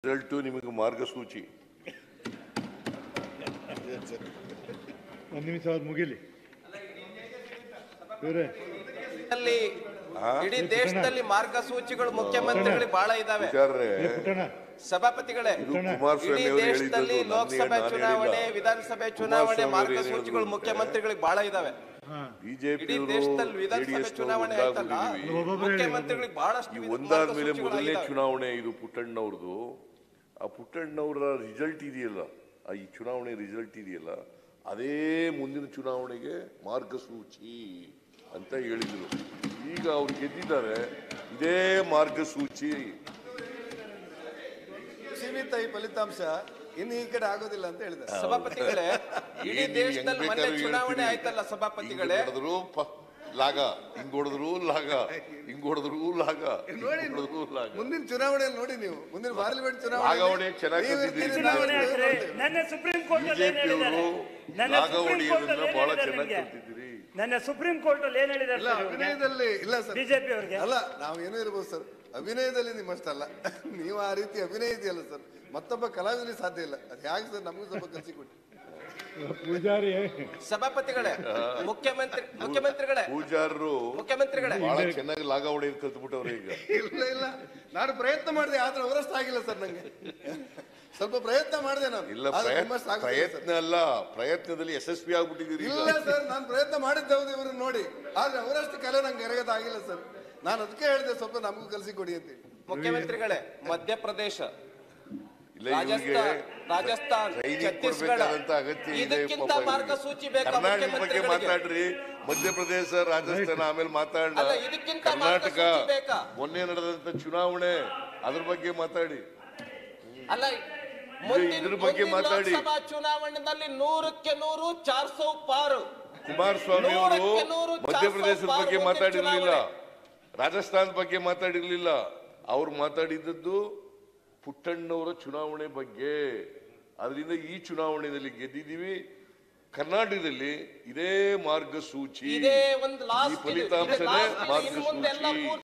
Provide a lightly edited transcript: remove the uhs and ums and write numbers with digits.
Result ನಿಮಗೆ ಮಾರ್ಗಸೂಚಿ. ಒಂದು ನಿಮಿಷ ಮುಗಿಲಿ. ಇಡೀ ದೇಶದಲ್ಲಿ ಮಾರ್ಗಸೂಚಿಗಳು ಮುಖ್ಯಮಂತ್ರಿಗಳಿಗೆ ಬಹಳ ಇದಾವೆ. ಸಭಾಪತಿಗಳೇ, ಇಡೀ ದೇಶದಲ್ಲಿ ಲೋಕಸಭೆ ಚುನಾವಣೆ, ವಿಧಾನಸಭೆ ಚುನಾವಣೆ ಮಾರ್ಗಸೂಚಿಗಳು ಮುಖ್ಯಮಂತ್ರಿಗಳಿಗೆ ಬಹಳ ಇದಾವೆ. ಇಡೀ ದೇಶದಲ್ಲಿ ವಿಧಾನಸಭೆ ಚುನಾವಣೆ ಆಯ್ತಲ್ಲ, ಮುಖ್ಯಮಂತ್ರಿಗಳಿಗೆ ಬಹಳಷ್ಟು ಒಂದಾದ್ಮೇಲೆ ಮೊದಲನೇ ಚುನಾವಣೆ ಇದು ಪುಟ್ಟಣ್ಣವ್ರದ್ದು. ಆ ಪುಟ್ಟಣ್ಣವರ ರಿಸಲ್ಟ್ ಇದೆಯಲ್ಲ, ಈ ಚುನಾವಣೆ ರಿಸಲ್ಟ್ ಇದೆಯಲ್ಲ, ಅದೇ ಮುಂದಿನ ಚುನಾವಣೆಗೆ ಮಾರ್ಗಸೂಚಿ ಅಂತ ಹೇಳಿದ್ರು. ಈಗ ಅವ್ರು ಗೆದ್ದಿದ್ದಾರೆ, ಇದೇ ಮಾರ್ಗಸೂಚಿ. ಸೀಮಿತ ಈ ಫಲಿತಾಂಶ ಇನ್ನು ಈ ಕಡೆ ಆಗೋದಿಲ್ಲ ಅಂತ ಹೇಳಿದ್ದಾರೆ. ಸಭಾಪತಿಗಳೇ, ಇಡೀ ದೇಶದಲ್ಲಿ ಮೊನ್ನೆ ಚುನಾವಣೆ ಆಯ್ತಲ್ಲ ಸಭಾಪತಿಗಳೇ, ಲಾಗ ಹಿಂಗ್ ಹೊಡೆದ್ರು ಲಾಗ, ಹಿಂಗ್ ಹೊಡೆದ್ರು ಲಾಗ, ಮುಂದಿನ ಚುನಾವಣೆಯಲ್ಲಿ ನೋಡಿ, ನೀವು ಮುಂದಿನ ಪಾರ್ಲಿಮೆಂಟ್ ಚುನಾವಣೆ ಚೆನ್ನಾಗಿ ನನ್ನ ಸುಪ್ರೀಂ ಕೋರ್ಟ್ ಬಹಳ ಚೆನ್ನಾಗಿ ಕಲ್ತಿದ್ದೀರಿ. ನನ್ನ ಸುಪ್ರೀಂ ಕೋರ್ಟ್ ಅಲ್ಲಿ ಏನ್ ಹೇಳಿದಾರೆ? ಅಭಿನಯದಲ್ಲಿ ಇಲ್ಲ ಸರ್, ಬಿಜೆಪಿ ಅವರಿಗೆ ಅಲ್ಲ, ನಾವು ಏನೋ ಇರ್ಬೋದು ಸರ್, ಅಭಿನಯದಲ್ಲಿ ನಿಮ್ಮಷ್ಟಲ್ಲ. ನೀವು ಆ ರೀತಿ ಅಭಿನಯ ಇದೆಯಲ್ಲ ಸರ್, ಮತ್ತೊಬ್ಬ ಕಲಾವಿದನಿಗೆ ಸಾಧ್ಯ ಇಲ್ಲ. ಅದು ಹೇಗೆ ಸರ್? ನಮಗೂ ಸ್ವಲ್ಪ ಕಲಿಸಿಕೊಡಿ. ಪೂಜಾರಿ ಸಭಾಪತಿಗಳೇ, ಮುಖ್ಯಮಂತ್ರಿಗಳೇ ಬಹಳ ಚೆನ್ನಾಗಿ ಲಾಗ ಹೊಡೆಯೋದು ಕಲ್ತ್ಬಿಟ್ಟವ್ರೆ ಈಗ. ಇಲ್ಲ, ನಾನು ಪ್ರಯತ್ನ ಮಾಡಿದೆ, ಆದ್ರೆ ಅವರಷ್ಟು ಆಗಿಲ್ಲ ಸರ್. ನಂಗೆ ಸ್ವಲ್ಪ ಪ್ರಯತ್ನ ಮಾಡಿದೆ ನಾನು. ಇಲ್ಲ, ಪ್ರಯತ್ನ ಅಲ್ಲ, ಪ್ರಯತ್ನದಲ್ಲಿ ಯಶಸ್ವಿ ಆಗ್ಬಿಟ್ಟಿದ್ದೀರಿ. ಇಲ್ಲ ಸರ್, ನಾನು ಪ್ರಯತ್ನ ಮಾಡಿದ್ದೆ ಹೌದು ಇವ್ರನ್ನ ನೋಡಿ, ಆದ್ರೆ ಅವರಷ್ಟು ಕಲೆ ನಂಗೆ ಎರಗದ ಆಗಿಲ್ಲ ಸರ್. ನಾನು ಅದಕ್ಕೆ ಹೇಳಿದೆ ಸ್ವಲ್ಪ ನಮಗೂ ಕಲಿಸಿಕೊಡಿ ಅಂತ. ಮುಖ್ಯಮಂತ್ರಿಗಳೇ, ಮಧ್ಯಪ್ರದೇಶ, ರಾಜಸ್ಥಾನ್, ಛತ್ತೀಸ್ಗಢ, ಇದಕ್ಕಿಂತ ಮಾರ್ಗಸೂಚಿ ಬೇಕಾ? ಕರ್ನಾಟಕ ಬಗ್ಗೆ ಮಾತಾಡ್ರಿ, ಮಧ್ಯಪ್ರದೇಶ, ರಾಜಸ್ಥಾನ ಆಮೇಲೆ ಮಾತಾಡೋಣ. ಕರ್ನಾಟಕ ಮೊನ್ನೆ ನಡೆದಂತ ಚುನಾವಣೆ ಅದ್ರ ಬಗ್ಗೆ ಮಾತಾಡಿ. ಅಲ್ಲ, ಇದ್ರ ಬಗ್ಗೆ ಮಾತಾಡಿ. ಲೋಕಸಭಾ ಚುನಾವಣೆಯಲ್ಲಿ 100ಕ್ಕೆ 100 400 ಪಾರು. ಕುಮಾರಸ್ವಾಮಿ ಅವರು ಮಧ್ಯಪ್ರದೇಶದ ಬಗ್ಗೆ ಮಾತಾಡಿರ್ಲಿಲ್ಲ, ರಾಜಸ್ಥಾನದ ಬಗ್ಗೆ ಮಾತಾಡಿರ್ಲಿಲ್ಲ. ಅವ್ರು ಮಾತಾಡಿದ್ದದ್ದು ಪುಟ್ಟಣ್ಣವರ ಚುನಾವಣೆ ಬಗ್ಗೆ. ಅದರಿಂದ ಈ ಚುನಾವಣೆಯಲ್ಲಿ ಗೆದ್ದಿದ್ದೀವಿ. ಕರ್ನಾಟಕದಲ್ಲಿ ಇದೇ ಮಾರ್ಗಸೂಚಿ, ಈ ಫಲಿತಾಂಶನೇ ಮಾರ್ಗಸೂಚಿ.